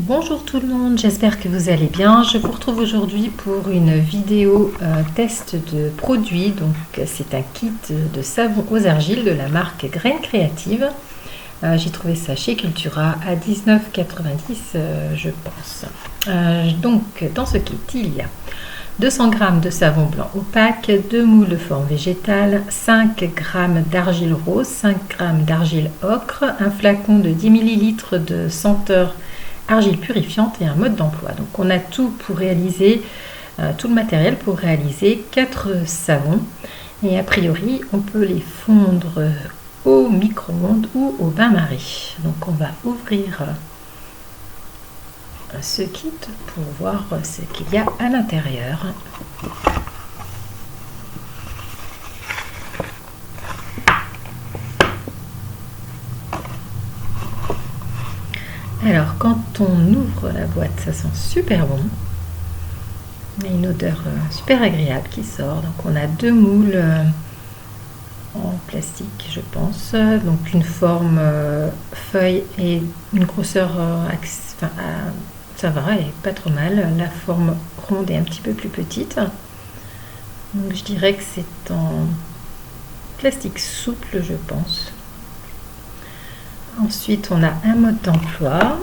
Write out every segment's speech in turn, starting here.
Bonjour tout le monde, j'espère que vous allez bien. Je vous retrouve aujourd'hui pour une vidéo test de produits. Donc c'est un kit de savon aux argiles de la marque Graines Créatives. J'ai trouvé ça chez Cultura à 19,90 je pense. Donc dans ce kit il y a 200 g de savon blanc opaque, 2 moules de forme végétale, 5 g d'argile rose, 5 g d'argile ocre, un flacon de 10 ml de senteur argile purifiante et un mode d'emploi. Donc on a tout pour réaliser, tout le matériel pour réaliser 4 savons. Et a priori, on peut les fondre au micro-ondes ou au bain-marie. Donc on va ouvrir ce kit pour voir ce qu'il y a à l'intérieur. Alors quand on ouvre la boîte, ça sent super bon. Il y a une odeur super agréable qui sort. Donc on a 2 moules en plastique, je pense. Donc une forme feuille et une grosseur ça va, elle est pas trop mal. La forme ronde est un petit peu plus petite. Donc je dirais que c'est en plastique souple, je pense. Ensuite, on a un mode d'emploi,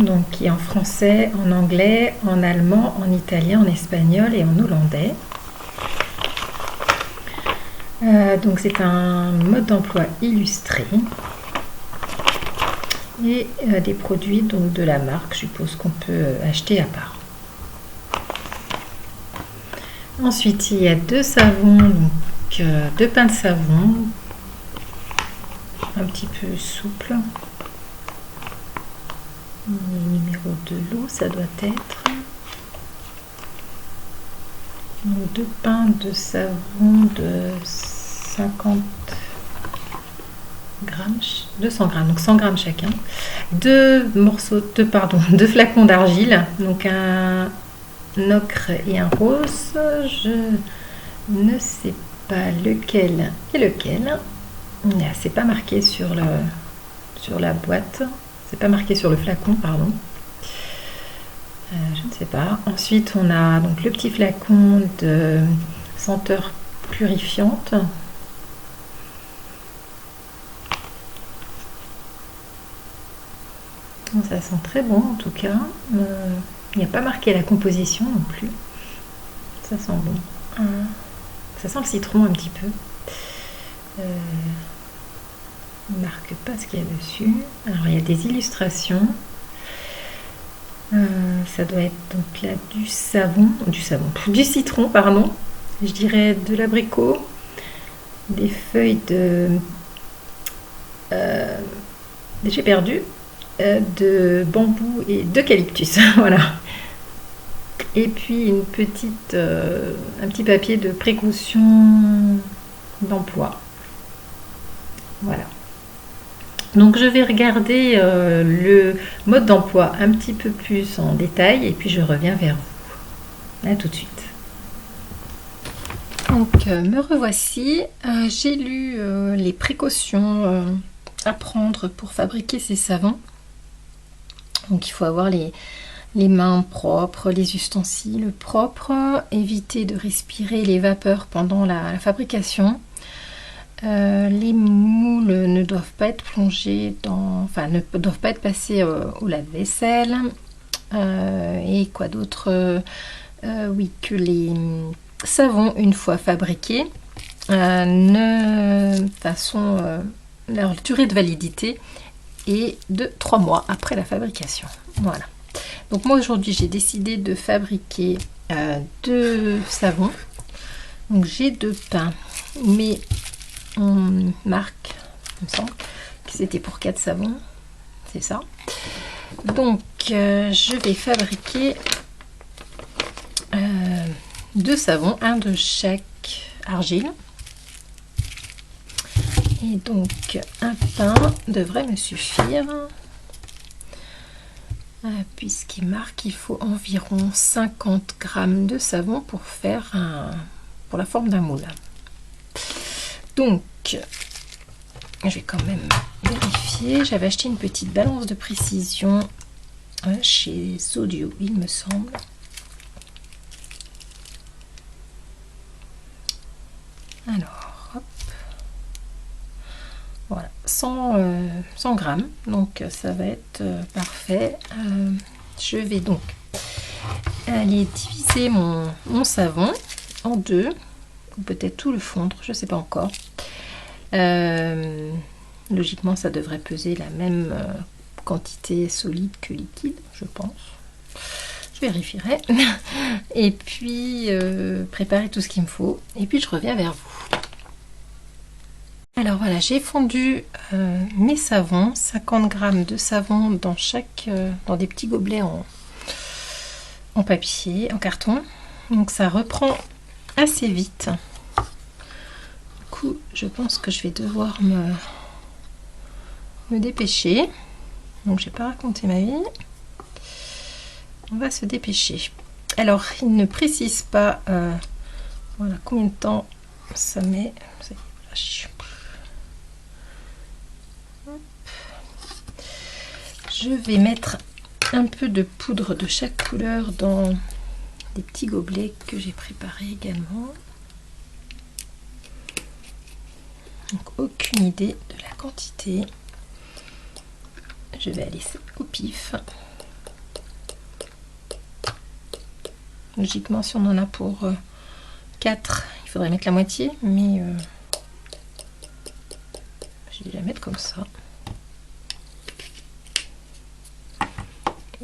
donc qui est en français, en anglais, en allemand, en italien, en espagnol et en hollandais. Donc c'est un mode d'emploi illustré et des produits donc de la marque, je suppose qu'on peut acheter à part. Ensuite, il y a 2 savons, donc 2 pains de savon. Un petit peu souple. Le numéro de l'eau, ça doit être. Donc 2 pains de savon de 50 grammes, 200 grammes, donc 100 grammes chacun. 2 flacons d'argile, donc un ocre et un rose. Je ne sais pas lequel est lequel. C'est pas marqué sur la boîte, c'est pas marqué sur le flacon, pardon. Je ne sais pas. Ensuite, on a donc le petit flacon de senteur purifiante. Ça sent très bon en tout cas. Il n'y a pas marqué la composition non plus. Ça sent bon. Ça sent le citron un petit peu. On ne marque pas ce qu'il y a dessus. Alors il y a des illustrations. Ça doit être donc là du citron, pardon. Je dirais de l'abricot, des feuilles j'ai perdu, de bambou et d'eucalyptus. Voilà. Et puis un petit papier de précaution d'emploi. Voilà. Donc je vais regarder le mode d'emploi un petit peu plus en détail et puis je reviens vers vous. À tout de suite. Donc me revoici. J'ai lu les précautions à prendre pour fabriquer ces savons. Donc il faut avoir les mains propres, les ustensiles propres, éviter de respirer les vapeurs pendant la fabrication. Les moules ne doivent pas être plongés ne doivent pas être passés au lave-vaisselle. Et quoi d'autre? Oui, que les savons, une fois fabriqués, leur durée de validité est de 3 mois après la fabrication. Voilà. Donc moi aujourd'hui j'ai décidé de fabriquer 2 savons. Donc j'ai 2 pains, mais on marque, il me semble, que c'était pour 4 savons, c'est ça. Donc je vais fabriquer 2 savons, un de chaque argile. Et donc un pain devrait me suffire, puisqu'il marque qu'il faut environ 50 g de savon pour faire pour la forme d'un moule. Donc je vais quand même vérifier. J'avais acheté une petite balance de précision chez Zodio, il me semble. Alors, hop. Voilà, 100 grammes, donc ça va être parfait. Je vais donc aller diviser mon savon en deux, ou peut-être tout le fondre, je ne sais pas encore. Logiquement, ça devrait peser la même quantité solide que liquide, je pense. Je vérifierai. Et puis, préparer tout ce qu'il me faut. Et puis, je reviens vers vous. Alors voilà, j'ai fondu mes savons, 50 grammes de savon dans dans des petits gobelets en papier, en carton. Donc ça reprend assez vite. Du coup, je pense que je vais devoir me dépêcher. Donc j'ai pas raconté ma vie. On va se dépêcher. Alors, il ne précise pas voilà combien de temps ça met. Je vais mettre un peu de poudre de chaque couleur dans des petits gobelets que j'ai préparés également. Donc aucune idée de la quantité. Je vais aller au pif. Logiquement, si on en a pour 4, il faudrait mettre la moitié, mais je vais la mettre comme ça.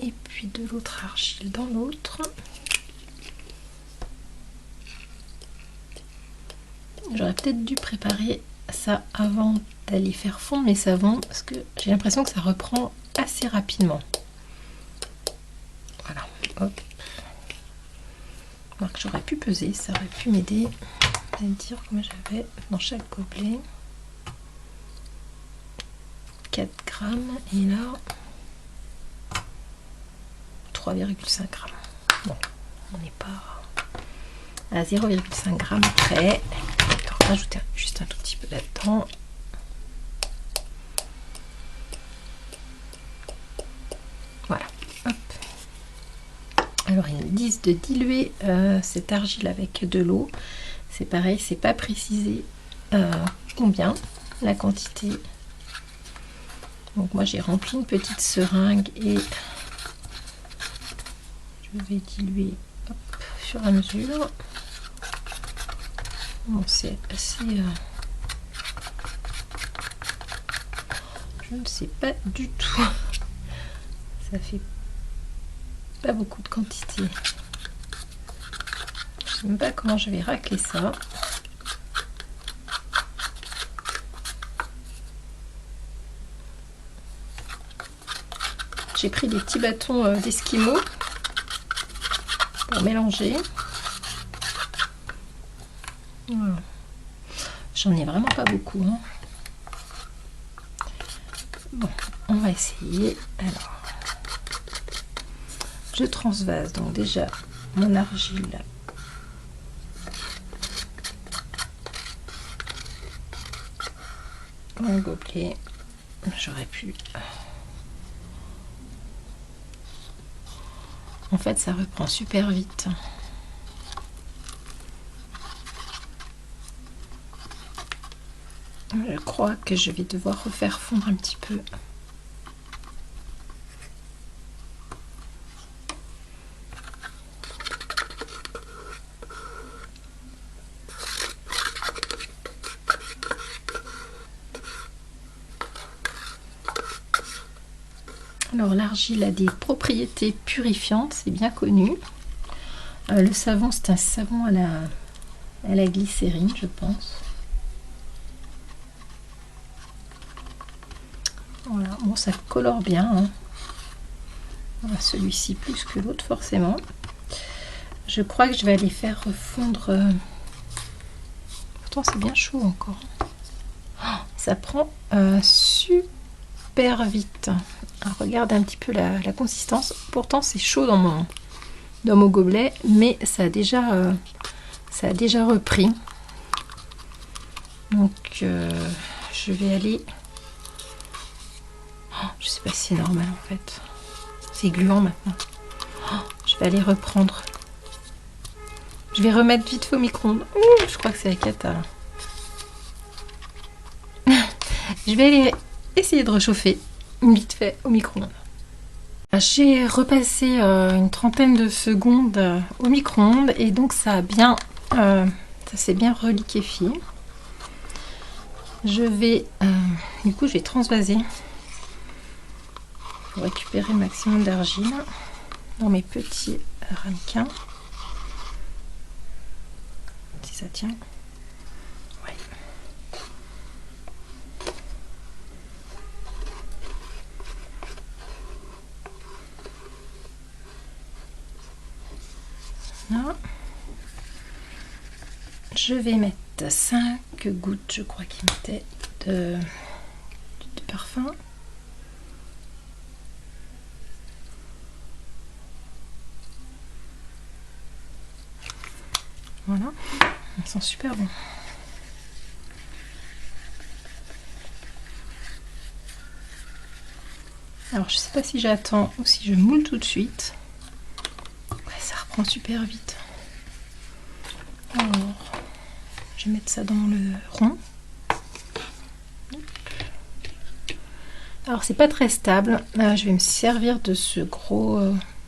Et puis de l'autre argile dans l'autre. J'aurais peut-être dû préparer ça avant d'aller faire fondre mes savons, parce que j'ai l'impression que ça reprend assez rapidement. Voilà, hop. Alors que j'aurais pu peser, ça aurait pu m'aider à dire combien j'avais dans chaque gobelet. 4 grammes et là 3,5 grammes. Bon, on n'est pas à 0,5 grammes près. On va rajouter juste un tout petit peu là-dedans. Voilà, hop. Alors ils me disent de diluer cette argile avec de l'eau. C'est pareil, c'est pas précisé combien, la quantité. Donc moi j'ai rempli une petite seringue et je vais diluer hop, au fur et à mesure. Bon, c'est assez... je ne sais pas du tout. Ça fait pas beaucoup de quantité. Je sais même pas comment je vais racler ça. J'ai pris des petits bâtons d'esquimaux pour mélanger. Voilà. J'en ai vraiment pas beaucoup. Hein. Bon, on va essayer. Alors, je transvase donc déjà mon argile dans un gobelet. J'aurais pu... En fait, ça reprend super vite. Je crois que je vais devoir refaire fondre un petit peu. Alors l'argile a des propriétés purifiantes, c'est bien connu. Le savon, c'est un savon à la glycérine, je pense. Voilà, bon, ça colore bien. Hein. Voilà, celui-ci plus que l'autre, forcément. Je crois que je vais aller faire refondre. Pourtant, c'est bien chaud encore. Oh, ça prend super vite. Alors, regarde un petit peu la consistance. Pourtant, c'est chaud dans mon gobelet, mais ça a déjà repris. Donc, je vais aller... Oh, je sais pas si c'est normal en fait. C'est gluant maintenant. Oh, je vais aller reprendre. Je vais remettre vite fait au micro-ondes. Je crois que c'est la cata là. Je vais aller essayer de réchauffer vite fait au micro-ondes. J'ai repassé une trentaine de secondes au micro-ondes et donc ça s'est bien reliquéfié. Je vais du coup je vais transvaser pour récupérer le maximum d'argile dans mes petits ramequins. Si ça tient. Ouais. Là. Je vais mettre 5 gouttes, je crois qu'il mettait de parfum. Voilà, ils sont super bons. Alors je sais pas si j'attends ou si je moule tout de suite. Ouais, ça reprend super vite. Alors, je vais mettre ça dans le rond. Alors c'est pas très stable. Je vais me servir de ce gros...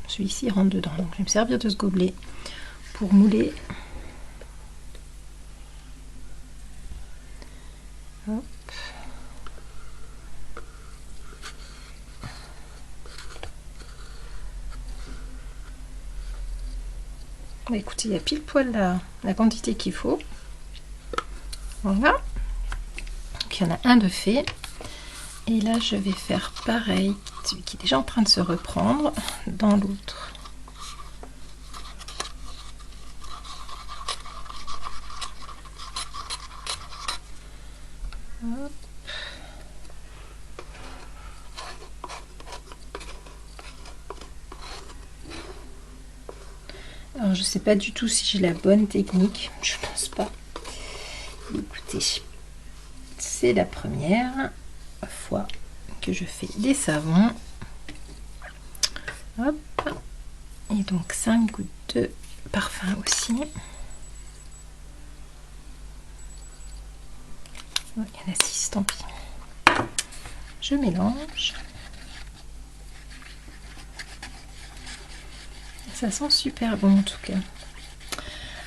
celui-ci rentre dedans. Donc je vais me servir de ce gobelet pour mouler. Hop. Bah, écoutez, il y a pile poil la quantité qu'il faut. Voilà. Donc il y en a un de fait. Et là, je vais faire pareil, celui qui est déjà en train de se reprendre, dans l'autre. Alors, je sais pas du tout si j'ai la bonne technique, je pense pas. Écoutez, c'est la première fois que je fais des savons. Hop. Et donc 5 gouttes de parfum aussi. Oh, il y en a 6, tant pis. Je mélange. Ça sent super bon en tout cas.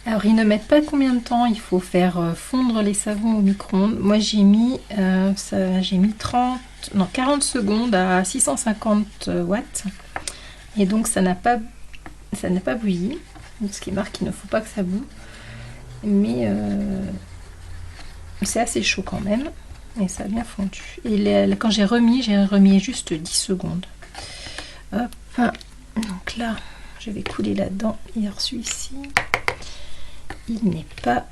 Alors ils ne mettent pas combien de temps il faut faire fondre les savons au micro-ondes. Moi j'ai mis 40 secondes à 650 watts. Et donc ça n'a pas bouilli. Ce qui marque qu'il ne faut pas que ça boue. Mais c'est assez chaud quand même. Et ça a bien fondu. Et quand j'ai remis juste 10 secondes. Hop. Donc là, je vais couler là-dedans. Et celui-ci, il n'est pas...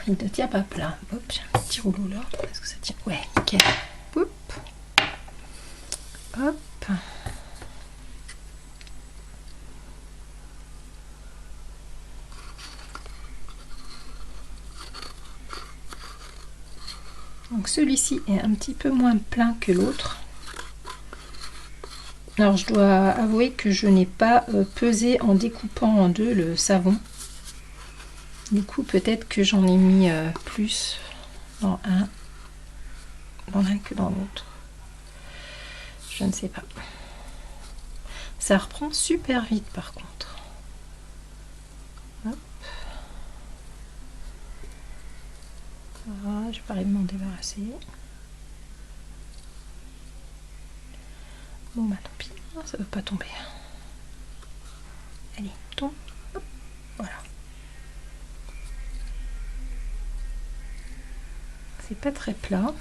il ne tient pas plat. Hop, j'ai un petit rouleau là. Est-ce que ça tient? Ouais, nickel. Hop. Hop. Donc celui-ci est un petit peu moins plein que l'autre. Alors je dois avouer que je n'ai pas pesé en découpant en deux le savon. Du coup peut-être que j'en ai mis plus dans l'un que dans l'autre. Je ne sais pas. Ça reprend super vite par contre. Hop. Voilà, je vais pas m'en débarrasser. Bon bah tant pis, ça ne veut pas tomber. Allez, tombe. Hop. Voilà. C'est pas très plat.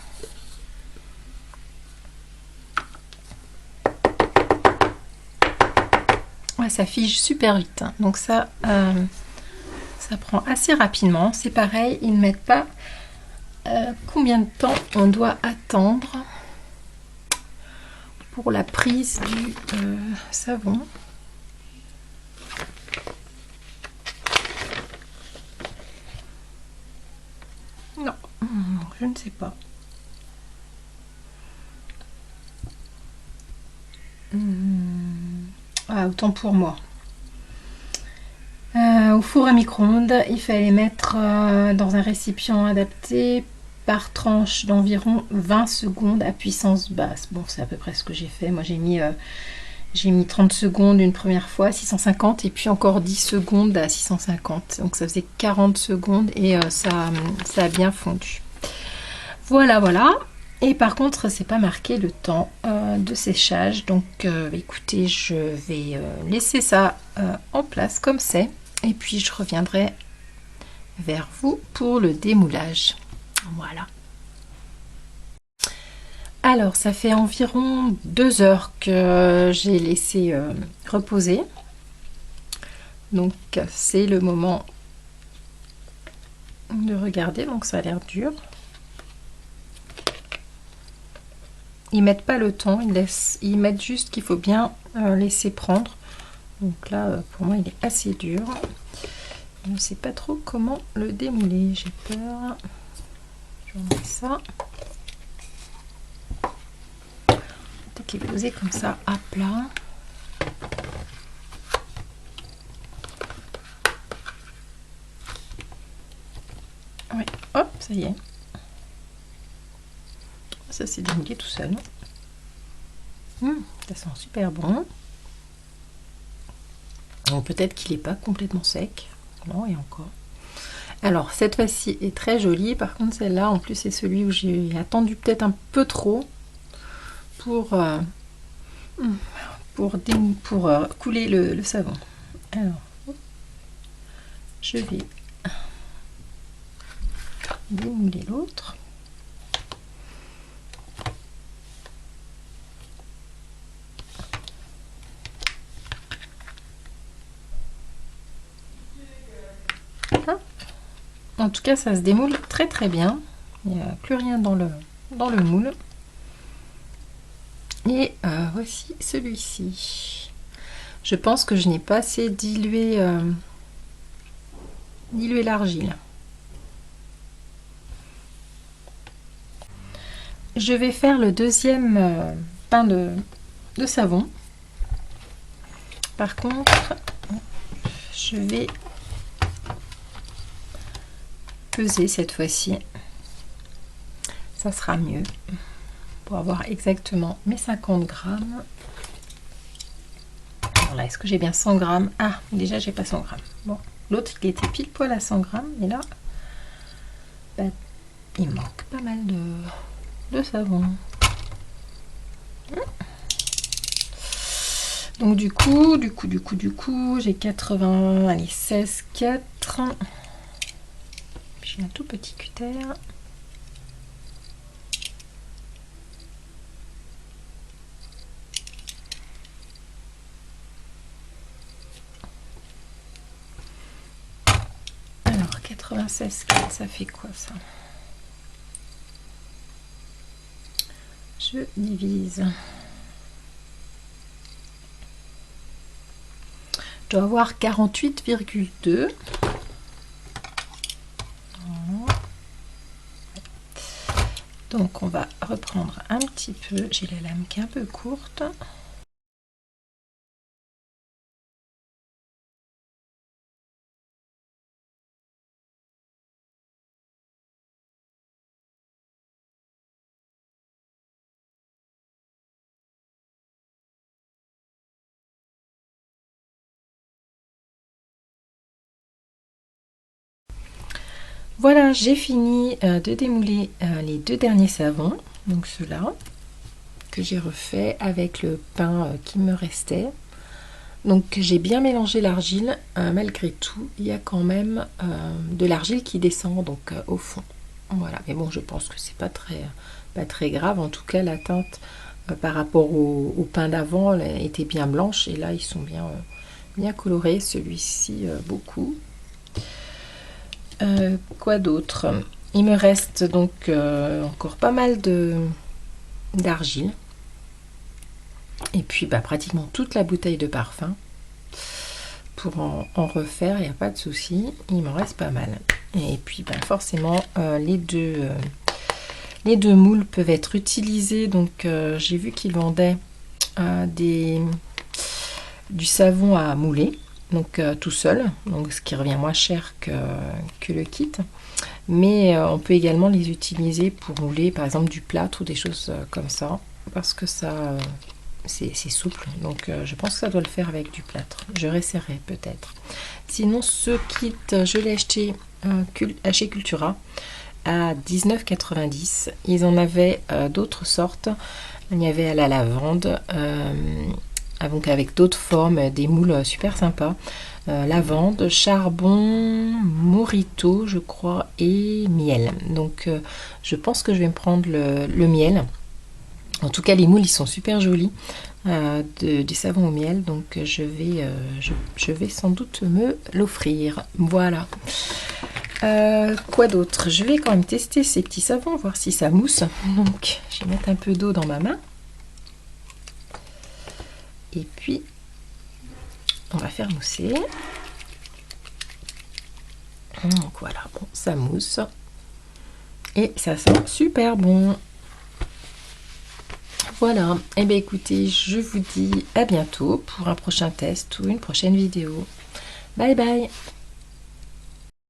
Ouais, ça fige super vite. Hein. Donc ça prend assez rapidement. C'est pareil, ils ne mettent pas combien de temps on doit attendre pour la prise du savon. Non, je ne sais pas. autant pour moi. Au four à micro-ondes, il fallait mettre dans un récipient adapté par tranche d'environ 20 secondes à puissance basse. Bon, c'est à peu près ce que j'ai fait. Moi, j'ai mis 30 secondes une première fois, 650, et puis encore 10 secondes à 650. Donc ça faisait 40 secondes et ça a bien fondu. Voilà, voilà. Et par contre, c'est pas marqué le temps de séchage. Donc écoutez, je vais laisser ça en place comme c'est. Et puis je reviendrai vers vous pour le démoulage. Voilà. Alors, ça fait environ 2 heures que j'ai laissé reposer. Donc, c'est le moment de regarder. Donc, ça a l'air dur. Ils mettent pas le temps, ils mettent juste qu'il faut bien laisser prendre. Donc là, pour moi, il est assez dur. Je ne sais pas trop comment le démouler. J'ai peur. Je vais enlever ça. Peut-être les poser comme ça à plat. Oui, hop, ça y est. Ça s'est démoulé tout seul. Ça sent super bon. Peut-être qu'il n'est pas complètement sec. Non, et encore. Alors, cette fois-ci est très jolie. Par contre, celle-là, en plus, c'est celui où j'ai attendu peut-être un peu trop pour couler le savon. Alors, je vais démouler l'autre. En tout cas, ça se démoule très très bien. Il n'y a plus rien dans le moule. Et voici celui-ci. Je pense que je n'ai pas assez dilué l'argile. Je vais faire le deuxième pain de savon. Par contre, je vais peser cette fois-ci. Ça sera mieux pour avoir exactement mes 50 grammes. Alors là, est-ce que j'ai bien 100 grammes? Ah, déjà, j'ai pas 100 grammes. Bon, l'autre, il était pile poil à 100 grammes. Et là, bah, il manque pas mal de savon. Donc du coup, j'ai 80, allez, 16, 4. J'ai un tout petit cutter. Alors, 96, 4, ça fait quoi ça? Je divise. Je dois avoir 48,2. Donc on va reprendre un petit peu. J'ai la lame qui est un peu courte. Voilà, j'ai fini de démouler les 2 derniers savons, donc ceux-là, que j'ai refait avec le pain qui me restait. Donc j'ai bien mélangé l'argile, malgré tout, il y a quand même de l'argile qui descend donc au fond. Voilà, mais bon, je pense que c'est pas très grave. En tout cas, la teinte par rapport au pain d'avant était bien blanche, et là ils sont bien colorés, celui-ci beaucoup. Quoi d'autre? Il me reste donc encore pas mal d'argile. Et puis pratiquement toute la bouteille de parfum. Pour en refaire, il n'y a pas de souci. Il m'en reste pas mal. Et puis forcément, les deux moules peuvent être utilisés. Donc j'ai vu qu'ils vendaient des du savon à mouler, donc tout seul, donc ce qui revient moins cher que le kit. Mais on peut également les utiliser pour mouler par exemple du plâtre ou des choses comme ça, parce que ça c'est souple, donc je pense que ça doit le faire avec du plâtre. Je réessayerai peut-être. Sinon ce kit, je l'ai acheté chez Cultura à 19,90 €. Ils en avaient d'autres sortes. Il y avait à la lavande, donc avec d'autres formes, des moules super sympas. Lavande, charbon, morito, je crois, et miel. Donc je pense que je vais me prendre le miel. En tout cas, les moules, ils sont super jolis, du savon au miel. Donc je vais sans doute me l'offrir. Voilà. Quoi d'autre? Je vais quand même tester ces petits savons, voir si ça mousse. Donc je vais mettre un peu d'eau dans ma main. Et puis, on va faire mousser. Donc voilà, bon, ça mousse. Et ça sent super bon. Voilà, et bien écoutez, je vous dis à bientôt pour un prochain test ou une prochaine vidéo. Bye bye!